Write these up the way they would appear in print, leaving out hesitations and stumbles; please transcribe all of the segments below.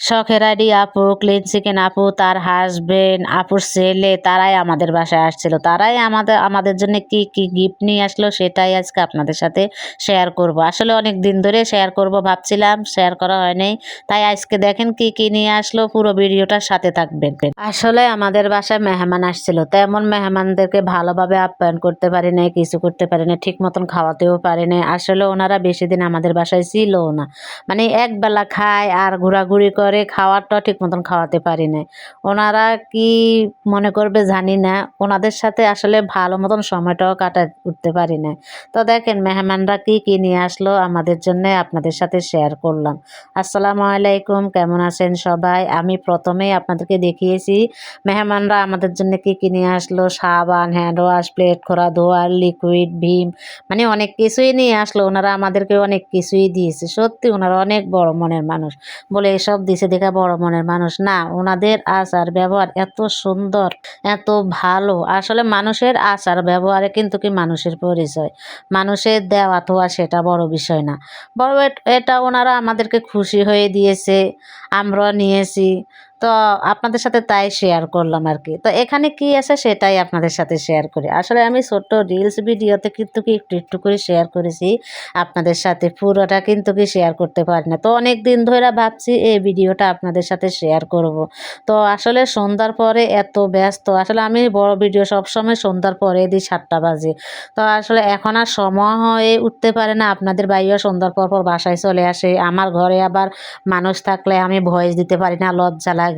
শখের আইডি আপু, clean chicken আপু, তার হাসবেন্ড, আপুর ছেলে তারাই আমাদের বাসায় আসছিল। তারাই আমাদের জন্য কি, কি গিফট নিয়ে আসলো সেটাই আজকে আপনাদের সাথে শেয়ার করব। আসলে অনেক দিন ধরে শেয়ার করব ভাবছিলাম, শেয়ার করা হয় নাই। তাই আজকে দেখেন কি, কি নিয়ে আসলো, পুরো ভিডিওটার সাথে থাকবেন। আসলে আমাদের বাসায় মেহমান আসছিল। তেমন মেহমানদেরকে ভালোভাবে আপ্যায়ন করতে পারি নাই, কিছু করতে পারি নাই, ঠিক মতন খাওয়াতেও পারি নাই। আসলে ওনারা বেশিদিন আমাদের বাসায় ছিলও না। মানে একবেলা খায় আর ঘোরাঘুরি করে, খাওয়ারটাও ঠিক মতন খাওয়াতে পারি নাই। ওনারা কি মনে করবে জানি না, ওনাদের সাথে আসলে ভালো মতন সময়টাও কাটায় উঠতে পারি না। তো দেখেন মেহমানরা কি কি নিয়ে আসলো আমাদের জন্য, আপনাদের সাথে শেয়ার করলাম। আসসালামু আলাইকুম, কেমন আছেন সবাই? আমি প্রথমেই আপনাদেরকে দেখিয়েছি মেহমানরা আমাদের জন্য কি কি নিয়ে আসলো। সাবান, হ্যান্ড ওয়াশ, প্লেট খোরা ধোয়ার, লিকুইড, ভীম, মানে অনেক কিছুই নিয়ে আসলো। ওনারা আমাদেরকে অনেক কিছুই দিয়েছে। সত্যি ওনারা অনেক বড় মনের মানুষ। বলে এসব দিছে দেখা বড় মনের মানুষ না, ওনাদের আচার ব্যবহার এত সুন্দর, এত ভালো। আসলে মানুষের আচার ব্যবহারে কিন্তু কি মানুষের পরিচয়। মানুষের দেওয়া থোয়া সেটা বড় বিষয় না, বড় এটা ওনারা আমাদেরকে খুশি হয়ে দিয়েছে, আমরা নিয়েছি। তো আপনাদের সাথে তাই শেয়ার করলাম আর কি। তো এখানে কি আছে সেটাই আপনাদের সাথে শেয়ার করি। আসলে আমি ছোট্ট রিলস ভিডিওতে কিন্তু কি একটু একটু করে শেয়ার করেছি আপনাদের সাথে, পুরোটা কিন্তু কি শেয়ার করতে পারি না। তো অনেক দিন ধরে ভাবছি এই ভিডিওটা আপনাদের সাথে শেয়ার করব। তো আসলে সন্ধ্যার পরে এত ব্যস্ত, আসলে আমি বড় ভিডিও সবসময় সন্ধ্যার পরে দিই, 7টা বাজে। তো আসলে এখন আর সময় হয়ে উঠতে পারে না। আপনাদের ভাইয়া সন্ধ্যার পর পর বাসায় চলে আসে। আমার ঘরে আবার মানুষ থাকলে আমি ভয়েস দিতে পারি না, লজ্জা লাগে।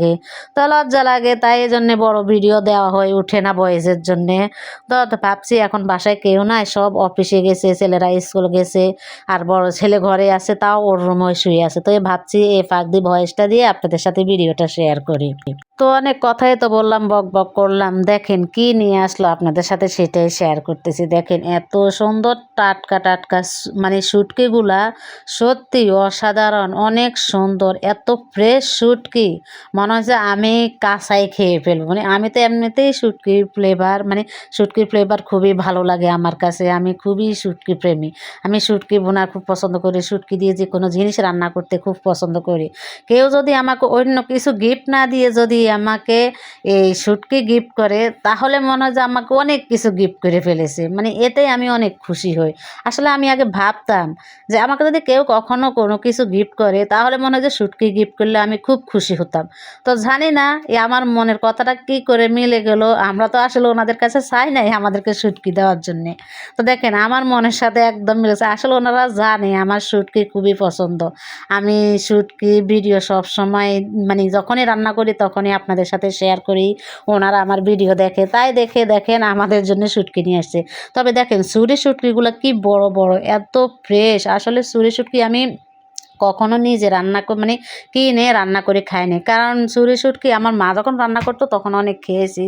তো লজ্জা লাগে, তাই এই জন্যে বড় ভিডিও দেওয়া হয়ে ওঠে না ভয়েসের জন্যে। তো ভাবছি এখন বাসায় কেউ নাই, সব অফিসে গেছে, ছেলেরা স্কুল গেছে, আর বড় ছেলে ঘরে আছে, তাও ওর রুমে শুয়ে আছে। তো ভাবছি এই ফাঁক দিয়ে ভয়েসটা দিয়ে আপনাদের সাথে ভিডিওটা শেয়ার করি। তো অনেক কথাই তো বললাম, বক বক করলাম। দেখেন কি নিয়ে আসলো আপনাদের সাথে সেটাই শেয়ার করতেছি। দেখেন এত সুন্দর টাটকা টাটকা মানে শুটকিগুলা সত্যি অসাধারণ, অনেক সুন্দর, এত ফ্রেশ শুটকি মনে হয় যে আমি কাঁচাই খেয়ে ফেলবো। মানে আমি তো এমনিতেই শুটকির ফ্লেভার, মানে শুটকির ফ্লেভার খুবই ভালো লাগে আমার কাছে। আমি খুবই শুটকি প্রেমী। আমি শুটকি বোনা খুব পছন্দ করি, শুটকি দিয়ে যে কোনো জিনিস রান্না করতে খুব পছন্দ করি। কেউ যদি আমাকে অন্য কিছু গিফট না দিয়ে যদি আমাকে এই শুটকি গিফট করে, তাহলে মনে হয় যে আমাকে অনেক কিছু গিফট করে ফেলেছে। মানে এতেই আমি অনেক খুশি হই। আসলে আমি আগে ভাবতাম যে আমাকে যদি কেউ কখনো কোনো কিছু গিফট করে, তাহলে মনে হয় যে শুটকি গিফট করলে আমি খুব খুশি হতাম। তো জানি না এই আমার মনের কথাটা কি করে মিলে গেল। আমরা তো আসলে ওনাদের কাছে চাই নাই আমাদেরকে শুটকি দেওয়ার জন্যে। তো দেখেন আমার মনের সাথে একদম মিলেছে। আসলে ওনারা জানে আমার শুটকি খুবই পছন্দ। আমি শুটকি ভিডিও সব সময়, মানে যখনই রান্না করি তখনই আপনাদের সাথে শেয়ার করি। ওনারা আমার ভিডিও দেখে, তাই দেখে দেখেন আমাদের জন্য শুটকি নিয়ে আসছে। তবে দেখেন চুরি শুটকিগুলো কি বড় বড়, এত ফ্রেশ। আসলে চুরি শুটকি আমি কখনো নিজে রান্না মানে কিনে রান্না করে খাইনি। কারণ চুরি শুটকি আমার মা যখন রান্না করতো তখন অনেক খেয়েছি,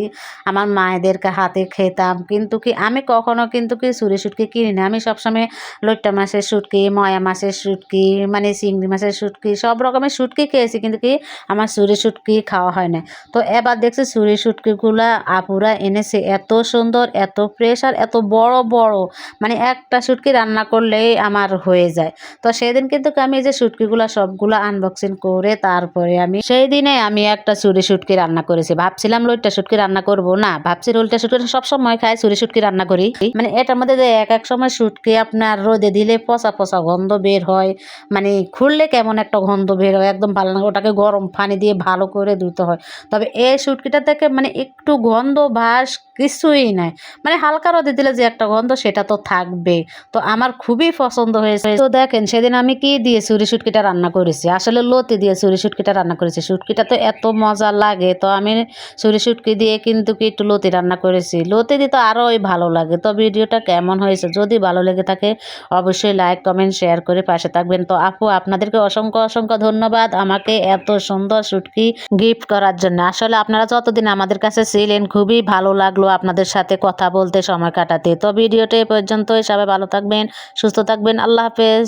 আমার মায়েদেরকে হাতে খেতাম। কিন্তু কি আমি কখনো কিন্তু কি চুরি শুটকি কিনি না। আমি সবসময় লইট্টা মাছের শুটকি, ময়া মাছের শুটকি, মানে চিংড়ি মাছের শুটকি, সব রকমের শুটকি খেয়েছি, কিন্তু কি আমার চুরি শুটকি খাওয়া হয় না। তো এবার দেখছি চুরি শুটকিগুলা আপুরা এনেছে, এত সুন্দর, এত ফ্রেশ, আর এত বড় বড়, মানে একটা শুটকি রান্না করলেই আমার হয়ে যায়। তো সেদিন কিন্তু আমি এই যে শুটকিগুলা সবগুলো আনবক্সিং করে তারপরে আমি সেই দিনে আমি একটা চুরি শুটকি রান্না করেছি। ভাবছিলাম লইট্টা শুটকি রান্না করব না, ভাবছি লইট্টা শুটকি সবসময় খাই, চুরি শুটকি রান্না করি। মানে এটার মধ্যে যে এক এক সময় শুটকি আপনার রোদে দিলে পচা পচা গন্ধ বের হয়, মানে খুললে কেমন একটা গন্ধ বের হয়, একদম ভালো লাগে। ওটাকে গরম পানি দিয়ে ভালো করে ধুতে হয়। তবে এই শুটকিটা থেকে মানে একটু গন্ধ ভাস কিছুই নাই, মানে হালকা রোদে দিলে যে একটা গন্ধ সেটা তো থাকবে। তো আমার খুবই পছন্দ হয়েছে। তো দেখেন সেদিন আমি কি দিয়ে চুরি শুটকিটা রান্না করেছি, আসলে লতি দিয়ে চুরি শুটকিটা রান্না করেছি। শুটকিটা তো এত মজা লাগে, তো আমি চুরি শুটকি দিয়ে কিন্তু কি একটু লতি রান্না করেছি। লতি দিয়ে তো আরোই ভালো লাগে। তো ভিডিওটা কেমন হয়েছে, যদি ভালো লেগে থাকে অবশ্যই লাইক কমেন্ট শেয়ার করে পাশে থাকবেন। তো আপু আপনাদেরকে অসংখ্য অসংখ্য ধন্যবাদ আমাকে এত সুন্দর শুটকি গিফট করার জন্য। আসলে আপনারা যতদিন আমাদের কাছে ছিলেন খুবই ভালো লাগলো আপনাদের সাথে কথা বলতে, সময় কাটাতে। তো ভিডিওটা এই পর্যন্তই। সবাই ভালো থাকবেন, সুস্থ থাকবেন। আল্লাহ হাফেজ।